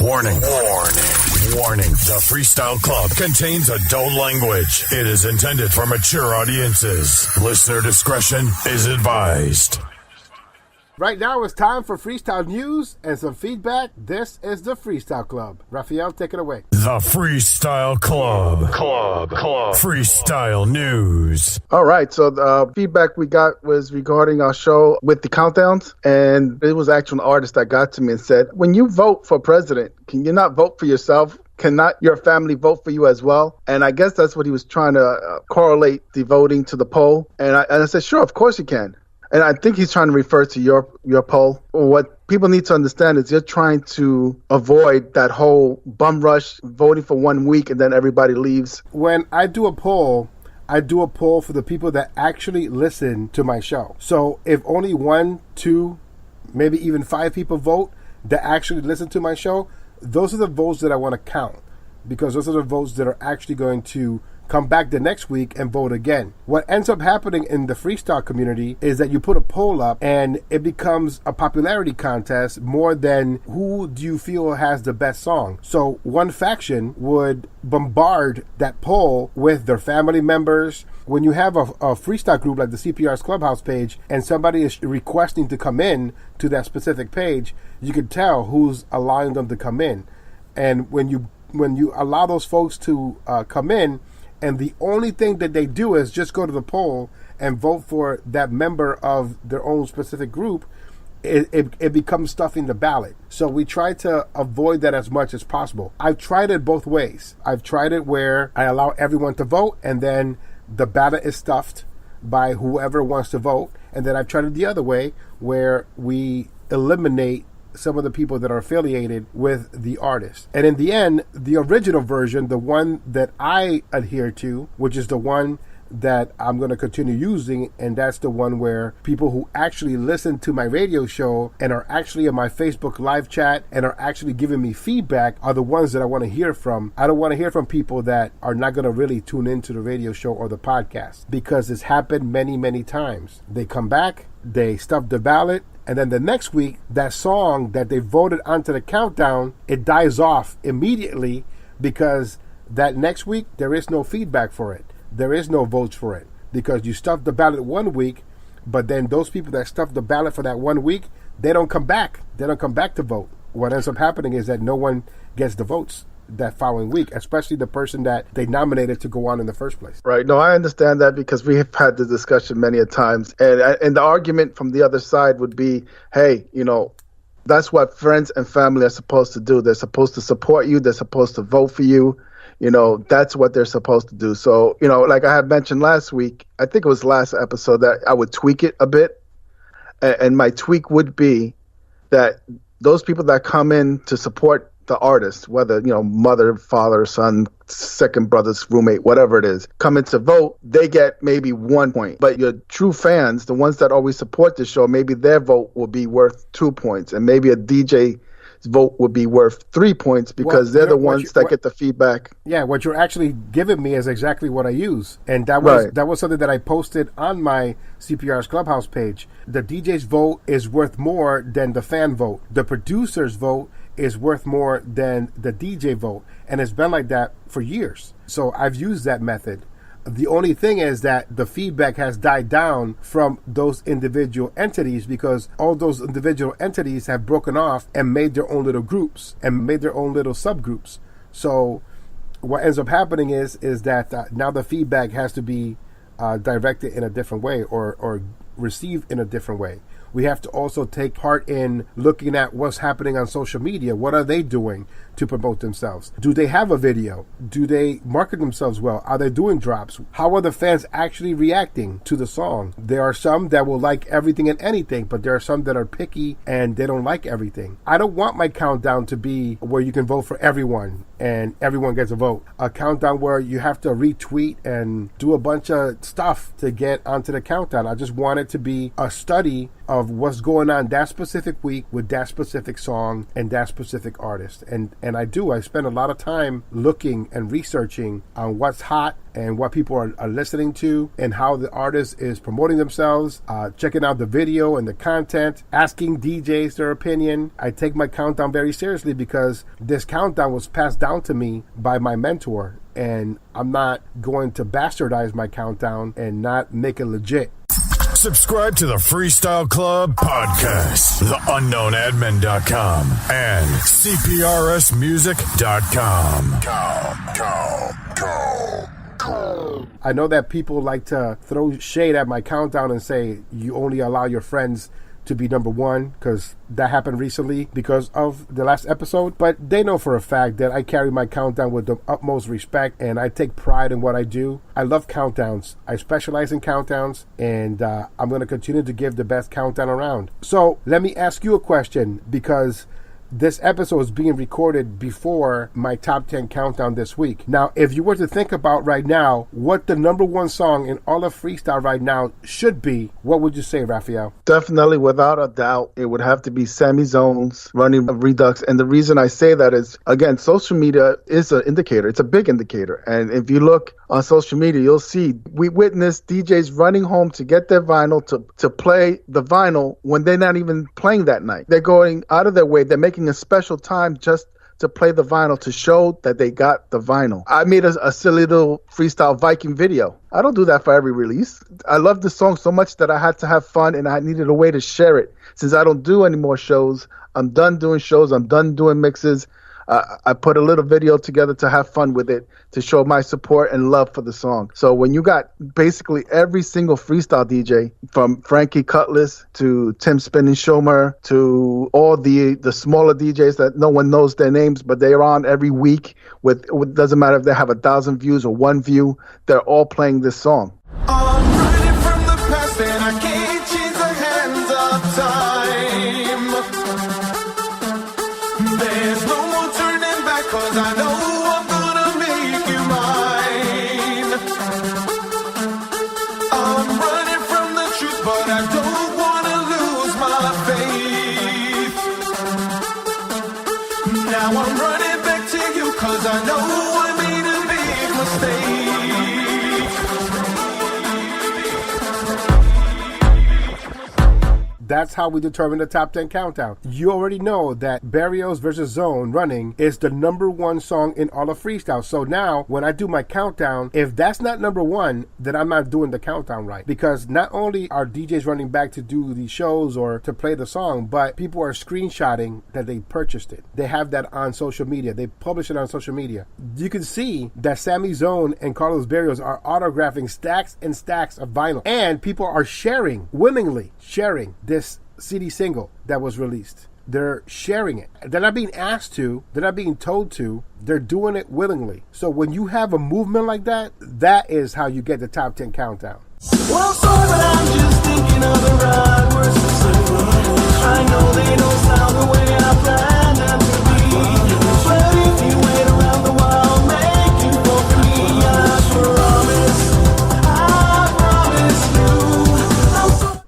Warning. The Freestyle Club contains adult language. It is intended for mature audiences. Listener discretion is advised. Right now it's time for freestyle news and some feedback. This is the Freestyle Club. Raphael, take it away. The Freestyle Club. Freestyle news. All right, so the feedback we got was regarding our show with the countdowns, and it was actually an artist that got to me and said, when you vote for president, can you not vote for yourself? Cannot your family vote for you as well? And I guess that's what he was trying to correlate the voting to the poll. And I said, sure, of course you can. And I think he's trying to refer to your poll. What people need to understand is you're trying to avoid that whole bum rush, voting for 1 week and then everybody leaves. When I do a poll for the people that actually listen to my show. So if only 1, 2, maybe even 5 people vote that actually listen to my show, those are the votes that I want to count, because those are the votes that are actually going to come back the next week and vote again. What ends up happening in the freestyle community is that you put a poll up and it becomes a popularity contest more than who do you feel has the best song. So one faction would bombard that poll with their family members. When you have a freestyle group like the CPR's Clubhouse page and somebody is requesting to come in to that specific page, you can tell who's allowing them to come in. And when you allow those folks to come in, and the only thing that they do is just go to the poll and vote for that member of their own specific group, it becomes stuffing the ballot. So we try to avoid that as much as possible. I've tried it both ways. I've tried it where I allow everyone to vote, and then the ballot is stuffed by whoever wants to vote. And then I've tried it the other way, where we eliminate some of the people that are affiliated with the artist. And in the end, the original version, the one that I adhere to, which is the one that I'm going to continue using, and that's the one where people who actually listen to my radio show and are actually in my Facebook live chat and are actually giving me feedback are the ones that I want to hear from. I don't want to hear from people that are not going to really tune into the radio show or the podcast, because it's happened many, many times. They come back, they stuff the ballot, and then the next week, that song that they voted onto the countdown, it dies off immediately, because that next week, there is no feedback for it. There is no votes for it, because you stuffed the ballot 1 week, but then those people that stuffed the ballot for that 1 week, they don't come back. They don't come back to vote. What ends up happening is that no one gets the votes that following week, especially the person that they nominated to go on in the first place. Right. No, I understand that, because we have had this discussion many a times. And the argument from the other side would be, hey, that's what friends and family are supposed to do. They're supposed to support you. They're supposed to vote for you. That's what they're supposed to do. So, like I had mentioned last week, I think it was last episode, that I would tweak it a bit. And my tweak would be that those people that come in to support the artist, whether, mother, father, son, second brother's roommate, whatever it is, come in to vote, they get maybe 1 point. But your true fans, the ones that always support the show, maybe their vote will be worth 2 points. And maybe a DJ's vote would be worth 3 points, because they're the ones that get the feedback. Yeah, what you're actually giving me is exactly what I use. And that was something that I posted on my CPR's Clubhouse page. The DJ's vote is worth more than the fan vote. The producer's vote is worth more than the DJ vote. And it's been like that for years. So I've used that method. The only thing is that the feedback has died down from those individual entities, because all those individual entities have broken off and made their own little groups and made their own little subgroups. So what ends up happening is that now the feedback has to be directed in a different way, or received in a different way. We have to also take part in looking at what's happening on social media. What are they doing to promote themselves? Do they have a video? Do they market themselves well? Are they doing drops? How are the fans actually reacting to the song? There are some that will like everything and anything, but there are some that are picky and they don't like everything. I don't want my countdown to be where you can vote for everyone and everyone gets a vote. A countdown where you have to retweet and do a bunch of stuff to get onto the countdown. I just want it to be a study of what's going on that specific week with that specific song and that specific artist. And I spend a lot of time looking and researching on what's hot, and what people are listening to and how the artist is promoting themselves, checking out the video and the content, asking DJs their opinion. I take my countdown very seriously because this countdown was passed down to me by my mentor, and I'm not going to bastardize my countdown and not make it legit. Subscribe to the Freestyle Club podcast, theunknownadmin.com, and cprsmusic.com. I know that people like to throw shade at my countdown and say you only allow your friends to be number one, because that happened recently because of the last episode. But they know for a fact that I carry my countdown with the utmost respect, and I take pride in what I do. I love countdowns. I specialize in countdowns, and I'm going to continue to give the best countdown around. So let me ask you a question, because this episode is being recorded before my top 10 countdown this week. Now, if you were to think about right now what the number one song in all of freestyle right now should be, what would you say, Raphael? Definitely, without a doubt, it would have to be Sammy Zone's Running Redux. And the reason I say that is, again, social media is an indicator. It's a big indicator. And if you look on social media, you'll see we witness DJs running home to get their vinyl, to play the vinyl when they're not even playing that night. They're going out of their way. They're making a special time just to play the vinyl to show that they got the vinyl. I made a silly little freestyle Viking video. I don't do that for every release. I love the song so much that I had to have fun, and I needed a way to share it. Since I don't do any more shows, I'm done doing shows, I'm done doing mixes. I put a little video together to have fun with it, to show my support and love for the song. So when you got basically every single freestyle DJ, from Frankie Cutlass to Tim Spinning Shomer to all the smaller DJs that no one knows their names, but they're on every week with doesn't matter if they have 1,000 views or 1 view, they're all playing this song. I'm running from the past and I can't change the hands of time. There's no more turning back, 'cause I know I'm gonna make you mine. I'm running from the truth, but I don't wanna lose my faith. Now I'm running back to you, 'cause I know I made a big mistake. That's how we determine the top 10 countdown. You already know that Barrios versus Zone Running is the number one song in all of freestyle. So now when I do my countdown, if that's not number one, then I'm not doing the countdown right. Because not only are DJs running back to do these shows or to play the song, but people are screenshotting that they purchased it. They have that on social media. They publish it on social media. You can see that Sammy Zone and Carlos Barrios are autographing stacks and stacks of vinyl. And people are sharing, willingly sharing this CD single that was released. They're sharing it. They're not being asked to. They're not being told to. They're doing it willingly. So when you have a movement like that, that is how you get the top 10 countdown. Well, sorry, but I'm just thinking of the right words to say. I know they don't sound the way I planned them to be. But if you wait around the while, I'll make you fall for me. I promise you.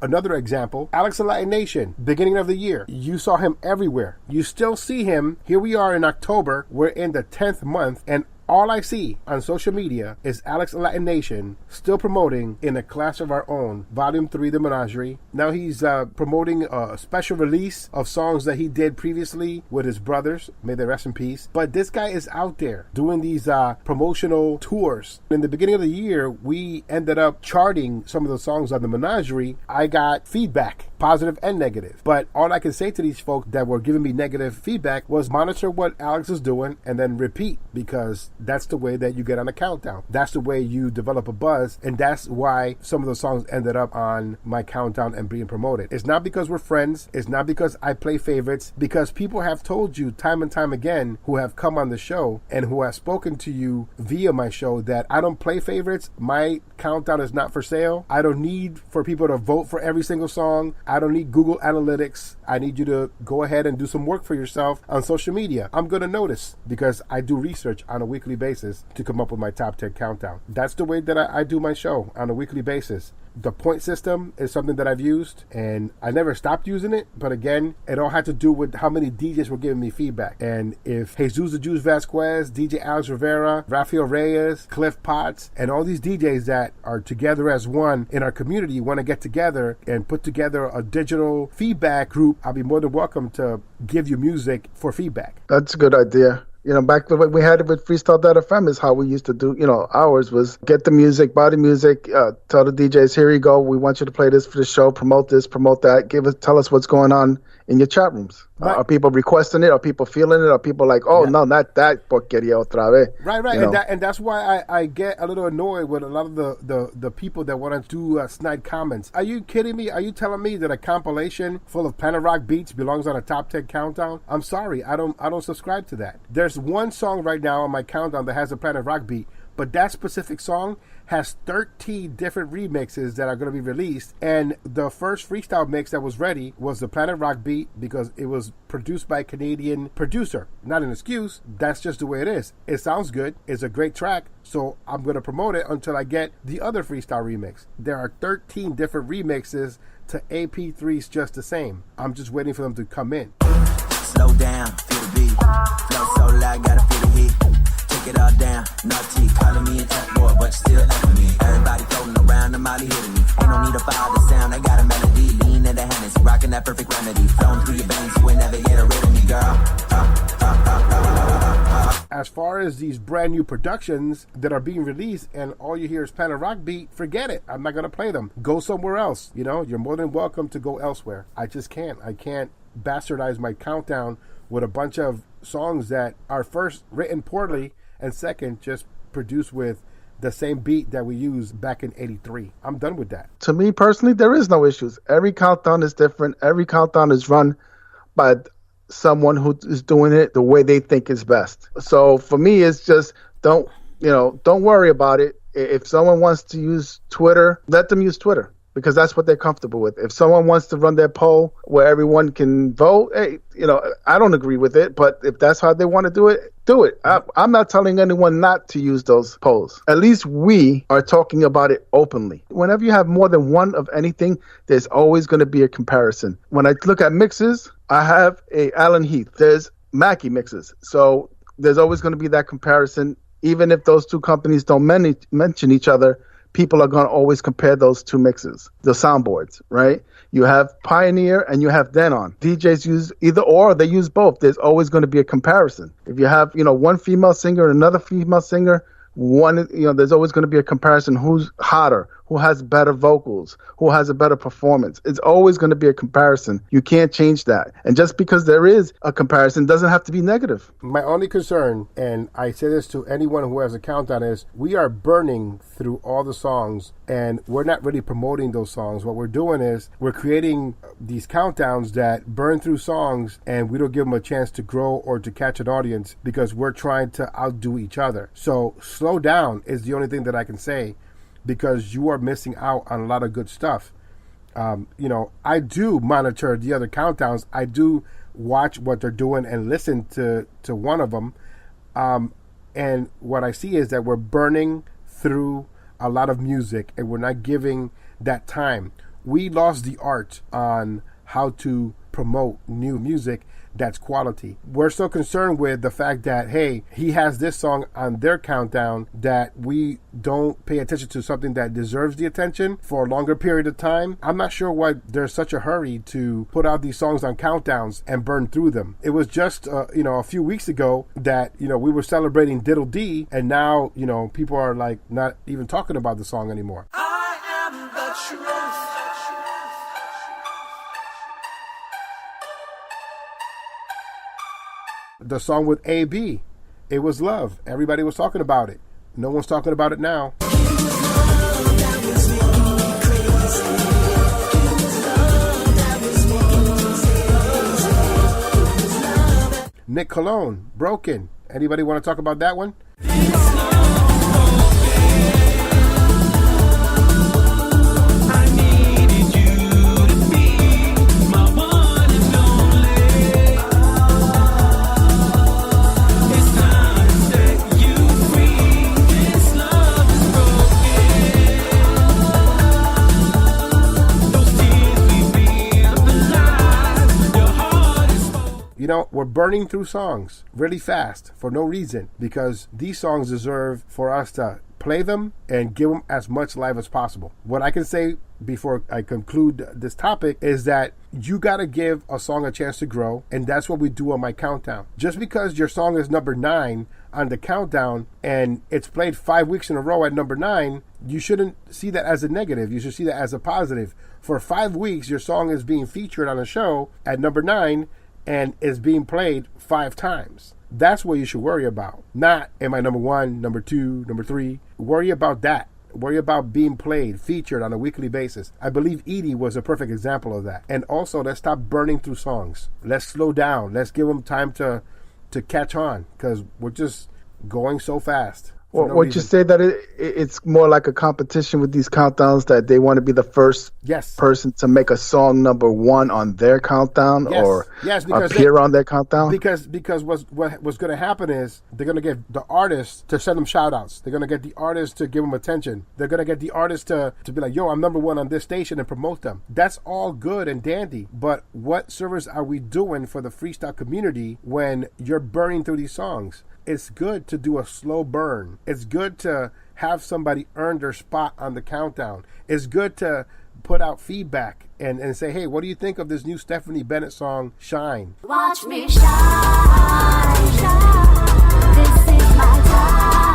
Another example, Alex and Latin Nation, beginning of the year. You saw him everywhere. You still see him. Here we are in October. We're in the 10th month, and all I see on social media is Alex and Latin Nation still promoting In a Class of Our Own, Volume 3, The Menagerie. Now he's promoting a special release of songs that he did previously with his brothers. May they rest in peace. But this guy is out there doing these promotional tours. In the beginning of the year, we ended up charting some of the songs on The Menagerie. I got feedback, positive and negative. But all I can say to these folks that were giving me negative feedback was monitor what Alex is doing and then repeat, because that's the way that you get on a countdown. That's the way you develop a buzz, and that's why some of the songs ended up on my countdown and being promoted. It's not because we're friends. It's not because I play favorites, because people have told you time and time again who have come on the show and who have spoken to you via my show that I don't play favorites. My countdown is not for sale. I don't need for people to vote for every single song. I don't need Google Analytics. I need you to go ahead and do some work for yourself on social media. I'm going to notice because I do research on a weekly basis to come up with my top 10 countdown. That's the way that I do my show on a weekly basis. The point system is something that I've used, and I never stopped using it. But again, it all had to do with how many DJs were giving me feedback. And if Jesus the Juice Vasquez, DJ Alex Rivera, Rafael Reyes, Cliff Potts, and all these DJs that are together as one in our community want to get together and put together a digital feedback group, I'll be more than welcome to give you music for feedback. That's a good idea. You know, back when we had it with Freestyle.fm is how we used to do, ours was get the music, buy the music, tell the DJs, here you go, we want you to play this for the show, promote this, promote that, tell us what's going on in your chat rooms. Right. Are people requesting it? Are people feeling it? Are people like, oh, no, not that porqueria otra vez? Right. And that's why I get a little annoyed with a lot of the people that want to do snide comments. Are you kidding me? Are you telling me that a compilation full of Planet Rock beats belongs on a top 10 countdown? I'm sorry, I don't subscribe to that. There's one song right now on my countdown that has a Planet Rock beat, but that specific song has 13 different remixes that are going to be released, and the first freestyle mix that was ready was the Planet Rock beat because it was produced by a Canadian producer. Not an excuse, that's just the way it is. It sounds good, it's a great track, so I'm going to promote it until I get the other freestyle remix. There are 13 different remixes to AP3's Just the Same. I'm just waiting for them to come in. Slow down, feel the beat. Flow so loud, gotta feel the heat. Take it all down, naughty, calling me an F-boy, but still F me. Everybody floating around, I'm hitting me. Ain't no need to follow the sound, I got a melody. Lean in the Hennessy, rocking that perfect remedy. Flowing through your veins, you will never get rid of me, girl. As far as these brand new productions that are being released and all you hear is Planet Rock beat, forget it. I'm not going to play them. Go somewhere else. You're more than welcome to go elsewhere. I just can't. I can't bastardize my countdown with a bunch of songs that are first written poorly and second just produced with the same beat that we used back in 83. I'm done with that. To me personally, there is no issues. Every countdown is different. Every countdown is run by someone who is doing it the way they think is best. So for me, it's just don't worry about it. If someone wants to use Twitter, let them use Twitter, because that's what they're comfortable with. If someone wants to run their poll where everyone can vote, hey, I don't agree with it, but if that's how they want to do it, do it. I'm not telling anyone not to use those polls. At least we are talking about it openly. Whenever you have more than one of anything, there's always going to be a comparison. When I look at mixes, I have a Alan Heath. There's Mackie mixes. So there's always going to be that comparison. Even if those two companies don't mention each other, people are going to always compare those two mixes, the soundboards, right? You have Pioneer and you have Denon. DJs use either or, they use both. There's always going to be a comparison. If you have, one female singer and another female singer, there's always going to be a comparison. Who's hotter? Who has better vocals? Who has a better performance? It's always going to be a comparison. You can't change that. And just because there is a comparison doesn't have to be negative. My only concern, and I say this to anyone who has a countdown, is we are burning through all the songs and we're not really promoting those songs. What we're doing is we're creating these countdowns that burn through songs and we don't give them a chance to grow or to catch an audience because we're trying to outdo each other. So slow down is the only thing that I can say, because you are missing out on a lot of good stuff. I do monitor the other countdowns. I do watch what they're doing and listen to one of them. And what I see is that we're burning through a lot of music and we're not giving that time. We lost the art on how to promote new music that's quality. We're so concerned with the fact that, hey, he has this song on their countdown, that we don't pay attention to something that deserves the attention for a longer period of time. I'm not sure why there's such a hurry to put out these songs on countdowns and burn through them. It was just, a few weeks ago that, we were celebrating Diddle D, and now, people are like not even talking about the song anymore. I am the truth. The song with AB, it was love. Everybody was talking about it. No one's talking about it now. Nick Cologne, Broken. Anybody want to talk about that one? we're burning through songs really fast for no reason, because these songs deserve for us to play them and give them as much life as possible. What I can say before I conclude this topic is that you got to give a song a chance to grow, and that's what we do on my countdown. Just because your song is number 9 on the countdown and it's played 5 weeks in a row at number 9, you shouldn't see that as a negative. You should see that as a positive. For 5 weeks, your song is being featured on a show at number 9 and is being played 5 times. That's what you should worry about. Not, am I number 1, number 2, number 3? Worry about that. Worry about being played, featured on a weekly basis. I believe Edie was a perfect example of that. And also, let's stop burning through songs. Let's slow down. Let's give them time to catch on, because we're just going so fast. Well, would you say that it's more like a competition with these countdowns, that they want to be the first person to make a song number 1 on their countdown or appear on their countdown? Because what's going to happen is they're going to get the artists to send them shout outs. They're going to get the artists to give them attention. They're going to get the artists to be like, yo, I'm number 1 on this station, and promote them. That's all good and dandy. But what service are we doing for the freestyle community when you're burning through these songs? It's good to do a slow burn. It's good to have somebody earn their spot on the countdown. It's good to put out feedback and say, hey, what do you think of this new Stephanie Bennett song, Shine? Watch me shine, shine. This is my time.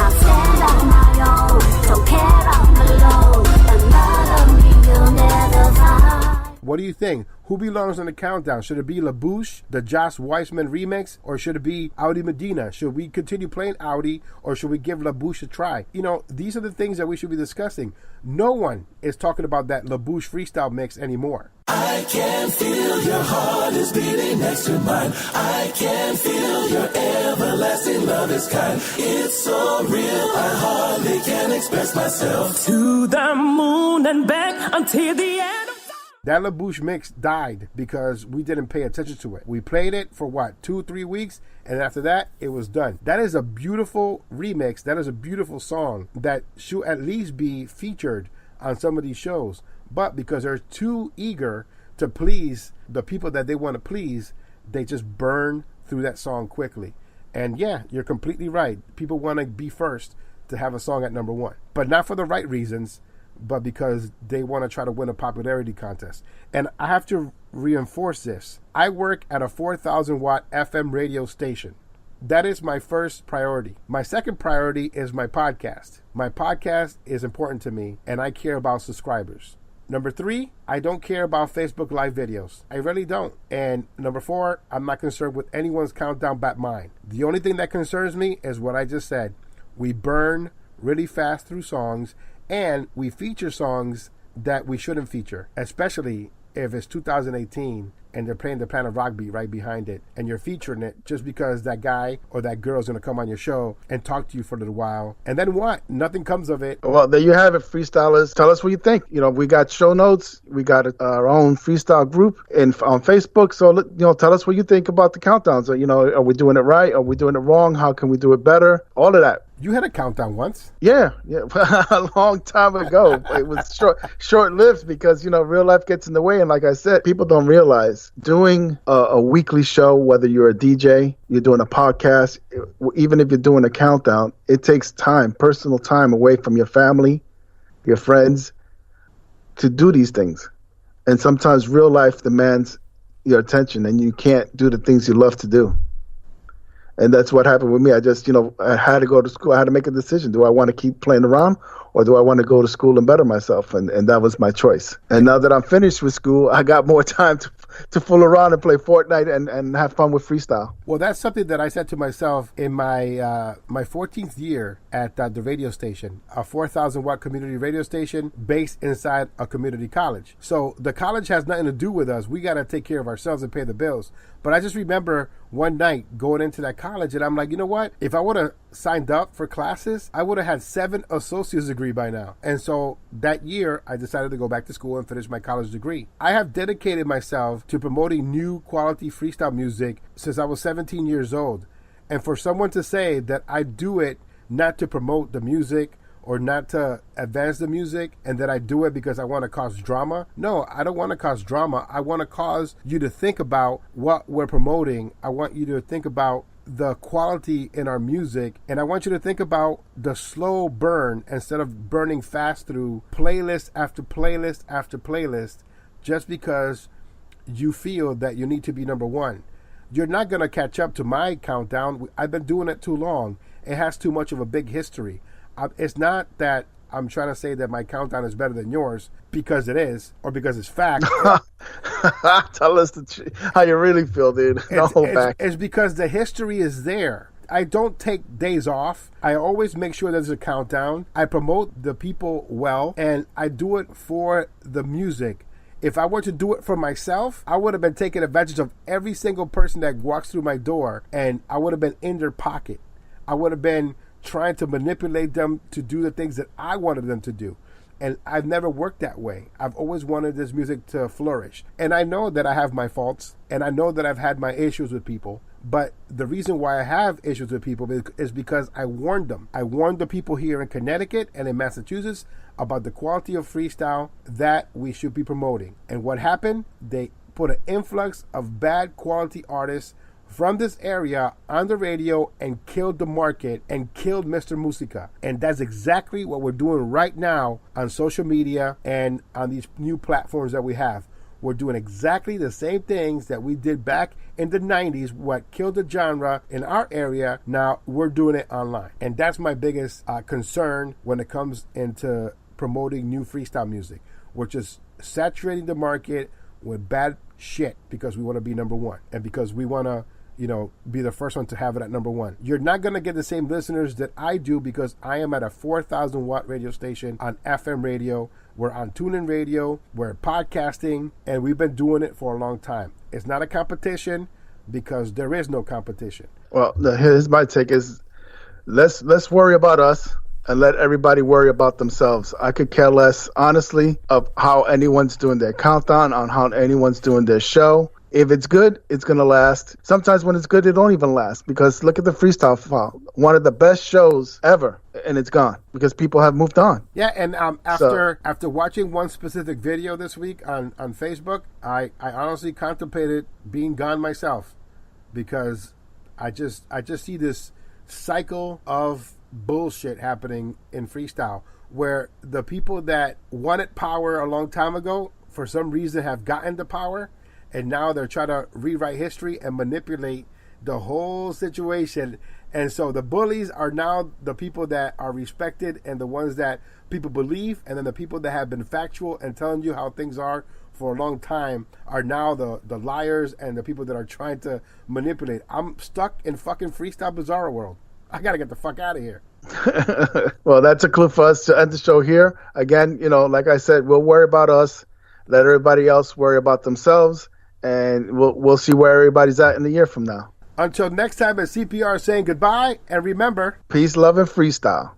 I'll stand on my own. Don't care, I'm alone. Another me you'll never find. What do you think? Who belongs on the countdown? Should it be LaBouche, the Josh Weissman remix, or should it be Audi Medina? Should we continue playing Audi, or should we give LaBouche a try? You know, these are the things that we should be discussing. No one is talking about that LaBouche freestyle mix anymore. I can feel your heart is beating next to mine. I can feel your everlasting love is kind. It's so real, I hardly can express myself. To the moon and back until the end. That LaBouche mix died because we didn't pay attention to it. We played it for 2-3 weeks, and after that, it was done. That is a beautiful remix. That is a beautiful song that should at least be featured on some of these shows. But because they're too eager to please the people that they want to please, they just burn through that song quickly. And yeah, you're completely right. People want to be first to have a song at number 1, but not for the right reasons, but because they want to try to win a popularity contest. And I have to reinforce this. I work at a 4,000 watt FM radio station. That is my first priority. My second priority is my podcast. My podcast is important to me, and I care about subscribers. Number 3, I don't care about Facebook Live videos. I really don't. And number 4, I'm not concerned with anyone's countdown but mine. The only thing that concerns me is what I just said. We burn really fast through songs, and we feature songs that we shouldn't feature, especially if it's 2018 and they're playing the Planet Rock beat right behind it, and you're featuring it just because that guy or that girl is going to come on your show and talk to you for a little while. And then what? Nothing comes of it. Well, there you have it, freestylers. Tell us what you think. You know, we got show notes. We got our own freestyle group on Facebook. So, you know, tell us what you think about the countdowns. You know, are we doing it right? Are we doing it wrong? How can we do it better? All of that. You had a countdown once. Yeah, a long time ago. It was short-lived because, you know, real life gets in the way. And like I said, people don't realize doing a weekly show, whether you're a DJ, you're doing a podcast, even if you're doing a countdown, it takes time, personal time away from your family, your friends, to do these things. And sometimes real life demands your attention, and you can't do the things you love to do. And that's what happened with me. I just, I had to go to school. I had to make a decision. Do I want to keep playing around, or do I want to go to school and better myself? And that was my choice. And now that I'm finished with school, I got more time to fool around and play Fortnite and have fun with freestyle. Well, that's something that I said to myself in my 14th year at the radio station, a 4,000 watt community radio station based inside a community college. So the college has nothing to do with us. We got to take care of ourselves and pay the bills. But I just remember one night going into that college, and I'm like, you know what? If I would have signed up for classes, I would have had 7 associate's degree by now. And so that year, I decided to go back to school and finish my college degree. I have dedicated myself to promoting new quality freestyle music since I was 17 years old. And for someone to say that I do it not to promote the music or not to advance the music, and that I do it because I want to cause drama. No, I don't want to cause drama. I want to cause you to think about what we're promoting. I want you to think about the quality in our music, and I want you to think about the slow burn instead of burning fast through playlist after playlist after playlist just because you feel that you need to be number one. You're not going to catch up to my countdown. I've been doing it too long. It has too much of a big history. It's not that I'm trying to say that my countdown is better than yours, because it is, or because it's fact. Tell us how you really feel, dude. No hold back. It's because the history is there. I don't take days off. I always make sure there's a countdown. I promote the people well, and I do it for the music. If I were to do it for myself, I would have been taking advantage of every single person that walks through my door, and I would have been in their pocket. I would have been trying to manipulate them to do the things that I wanted them to do. And I've never worked that way. I've always wanted this music to flourish. And I know that I have my faults, and I know that I've had my issues with people. But the reason why I have issues with people is because I warned them. I warned the people here in Connecticut and in Massachusetts about the quality of freestyle that we should be promoting. And what happened? They put an influx of bad quality artists from this area on the radio and killed the market and killed Mr. Musica. And that's exactly what we're doing right now on social media and on these new platforms that we have. We're doing exactly the same things that we did back in the 90s, what killed the genre in our area. Now we're doing it online. And that's my biggest concern when it comes into promoting new freestyle music. We're just saturating the market with bad shit because we want to be number one and because we want to be the first one to have it at number one. You're not going to get the same listeners that I do because I am at a 4,000 watt radio station on FM radio. We're on TuneIn Radio. We're podcasting, and we've been doing it for a long time. It's not a competition because there is no competition. Well, here's my take is let's worry about us and let everybody worry about themselves. I could care less, honestly, of how anyone's doing their countdown, on how anyone's doing their show. If it's good, it's going to last. Sometimes when it's good, it don't even last because look at the Freestyle File, one of the best shows ever, and it's gone because people have moved on. Yeah, and after watching one specific video this week on Facebook, I honestly contemplated being gone myself because I just see this cycle of bullshit happening in freestyle where the people that wanted power a long time ago for some reason have gotten the power. And now they're trying to rewrite history and manipulate the whole situation. And so the bullies are now the people that are respected and the ones that people believe. And then the people that have been factual and telling you how things are for a long time are now the liars and the people that are trying to manipulate. I'm stuck in fucking Freestyle Bizarro world. I got to get the fuck out of here. Well, that's a clue for us to end the show here. Again, like I said, we'll worry about us. Let everybody else worry about themselves. And we'll see where everybody's at in a year from now. Until next time, it's CPR saying goodbye. And remember, peace, love, and freestyle.